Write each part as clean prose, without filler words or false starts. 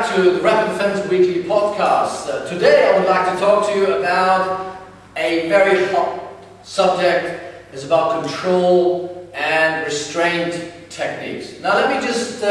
back to the Rapid Defense Weekly podcast. Today I would like to talk to you about a very hot subject. It's about control and restraint techniques. Now let me just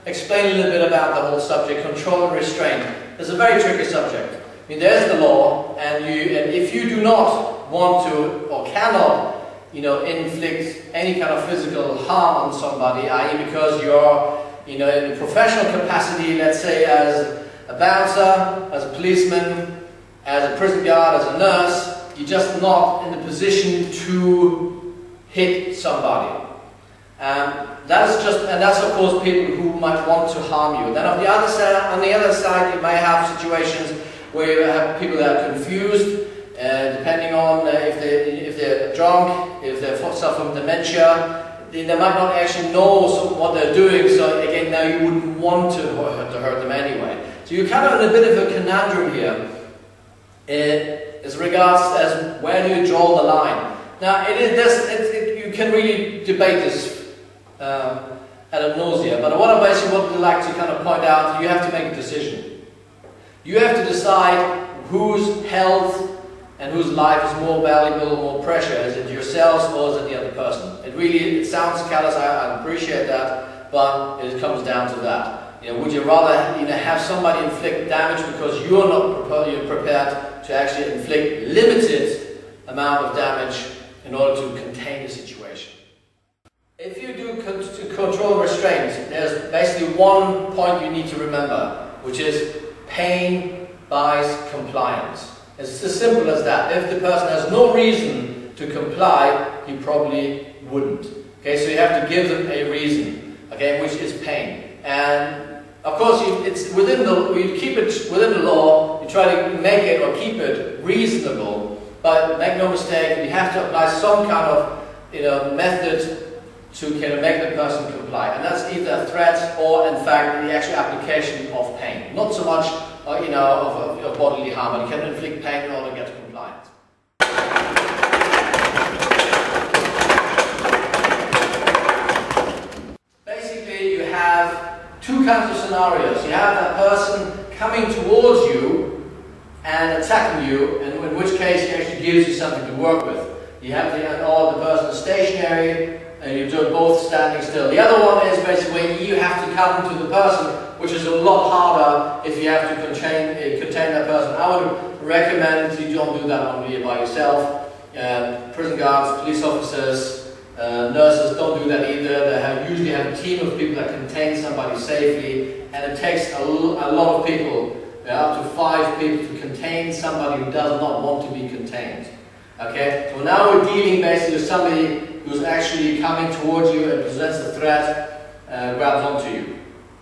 explain a little bit about the whole subject, control and restraint. It's a very tricky subject. I mean, there's the law, and if you do not want to or cannot, inflict any kind of physical harm on somebody, i.e. because you're in a professional capacity, let's say as a bouncer, as a policeman, as a prison guard, as a nurse, you're just not in the position to hit somebody. That's of course people who might want to harm you. Then on the other side, you may have situations where you have people that are confused, depending on if they're drunk, if they suffer from dementia. They might not actually know what they're doing, so again, now you wouldn't want to hurt them anyway. So you're kind of in a bit of a conundrum here as regards as where do you draw the line. Now, you can really debate this ad nauseam, but what I basically would like to kind of point out, you have to make a decision. You have to decide whose health and whose life is more valuable, more precious. Is it yourselves or is it the other person? It sounds callous, I appreciate that, but it comes down to that. Would you rather have somebody inflict damage because you're not prepared to actually inflict limited amount of damage in order to contain the situation? If you do control and restraint, there's basically one point you need to remember, which is pain buys compliance. It's as simple as that. If the person has no reason to comply, he probably wouldn't. Okay, so you have to give them a reason, okay, which is pain. And of course, you keep it within the law. You try to make it or keep it reasonable, but make no mistake, you have to apply some kind of method to kind of make the person comply, and that's either threats or, in fact, the actual application of pain. Not so much of bodily harm, but you can inflict pain in order to get to compliance. Basically, you have two kinds of scenarios. You have that person coming towards you and attacking you, and in which case he actually gives you something to work with. You have the person is stationary, and you do both standing still. The other one is basically you have to come to the person, which is a lot harder if you have to contain that person. I would recommend you don't do that only by yourself. Prison guards, police officers, nurses don't do that either. They usually have a team of people that contain somebody safely, and it takes a lot of people, up to 5 people, to contain somebody who does not want to be contained. Okay, so now we're dealing basically with somebody who's actually coming towards you and presents a threat, grabs onto you.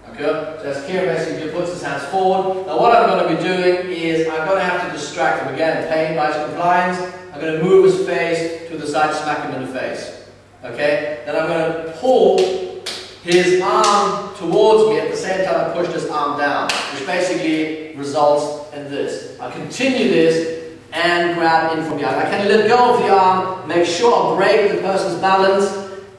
Okay, so as Kieran basically puts his hands forward. Now what I'm going to be doing is I'm going to have to distract him again. Pain buys compliance. I'm going to move his face to the side, smack him in the face. Okay, then I'm going to pull his arm towards me at the same time I push this arm down, which basically results in this. I continue this and grab in from behind. I can let go of the arm, make sure I break the person's balance,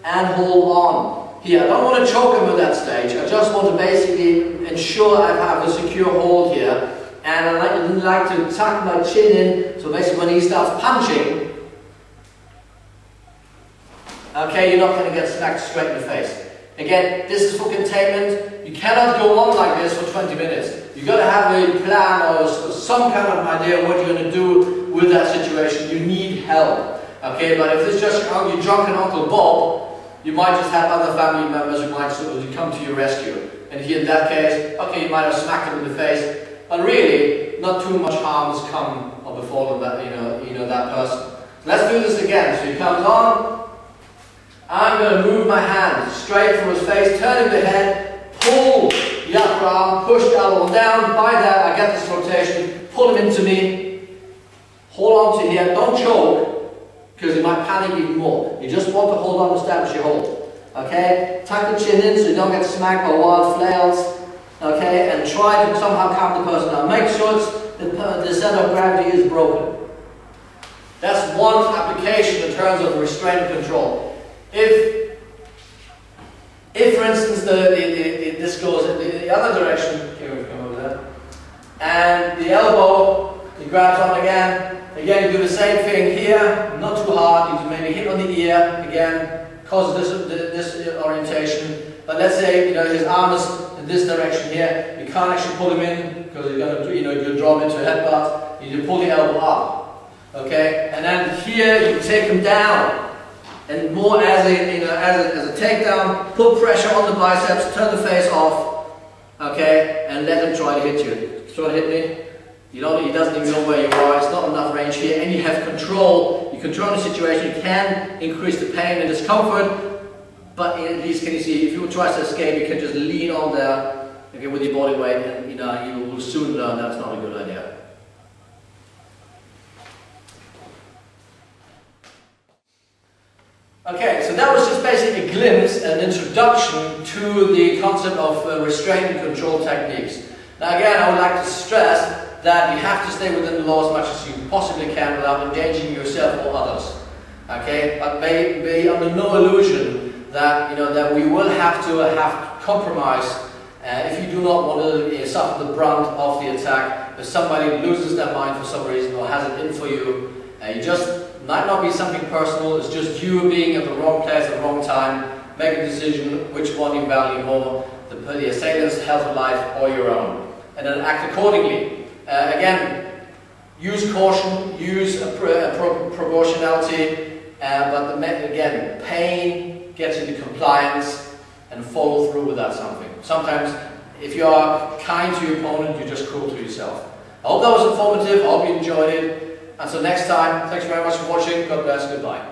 and hold on. Here, I don't want to choke him at that stage. I just want to basically ensure I have a secure hold here, and I like to tuck my chin in, so basically when he starts punching, okay, you're not going to get smacked straight in the face. Again, this is for containment. You cannot go on like this for 20 minutes. You've got to have a plan or some kind of idea of what you're going to do with that situation. You need help. Okay, but if it's just your drunken Uncle Bob, you might just have other family members who might sort of come to your rescue. And here in that case, okay, you might have smacked him in the face, but really, not too much harm has come or befallen that, that person. So let's do this again. So he comes on. I'm going to move my hand straight from his face, turning the head, pull the upper arm, push the other one down. By that, I get this rotation, pull him into me, hold on to here, don't choke, because you might panic even more. You just want to hold on, establish your hold. Okay? Tuck the chin in so you don't get smacked by wild flails. Okay? And try to somehow calm the person down. Make sure the center of gravity is broken. That's one application in terms of restraint and control. If for instance, this goes the other direction, here we come over there, and the elbow, he grabs on again. Again, you do the same thing here, not too hard. You maybe hit on the ear again, causes this orientation. But let's say his arm is in this direction here. You can't actually pull him in because you're going to you draw him into a headbutt. You pull the elbow up, okay? And then here you take him down, and more as a takedown. Put pressure on the biceps, turn the face off, okay? And let him try to hit you. Try to hit me. He doesn't even know where you are. It's not enough range here, and you have control. You control the situation. You can increase the pain and discomfort, but at least can you see? If you try to escape, you can just lean on there, okay, with your body weight, and you will soon learn that's not a good idea. Okay, so that was just basically a glimpse, an introduction to the concept of restraint and control techniques. Now again, I would like to stress that you have to stay within the law as much as you possibly can without endangering yourself or others. Okay, but be under no illusion that that we will have to have compromise if you do not want to suffer the brunt of the attack. If somebody loses their mind for some reason or has it in for you, you just might not be something personal. It's just you being at the wrong place at the wrong time. Make a decision which one you value more: the assailant's health or life or your own, and then act accordingly. Again, use caution, use proportionality, but again, pain gets you to compliance, and follow through with that something. Sometimes, if you are kind to your opponent, you're just cruel to yourself. I hope that was informative. I hope you enjoyed it. Until next time, thanks very much for watching. God bless. Goodbye.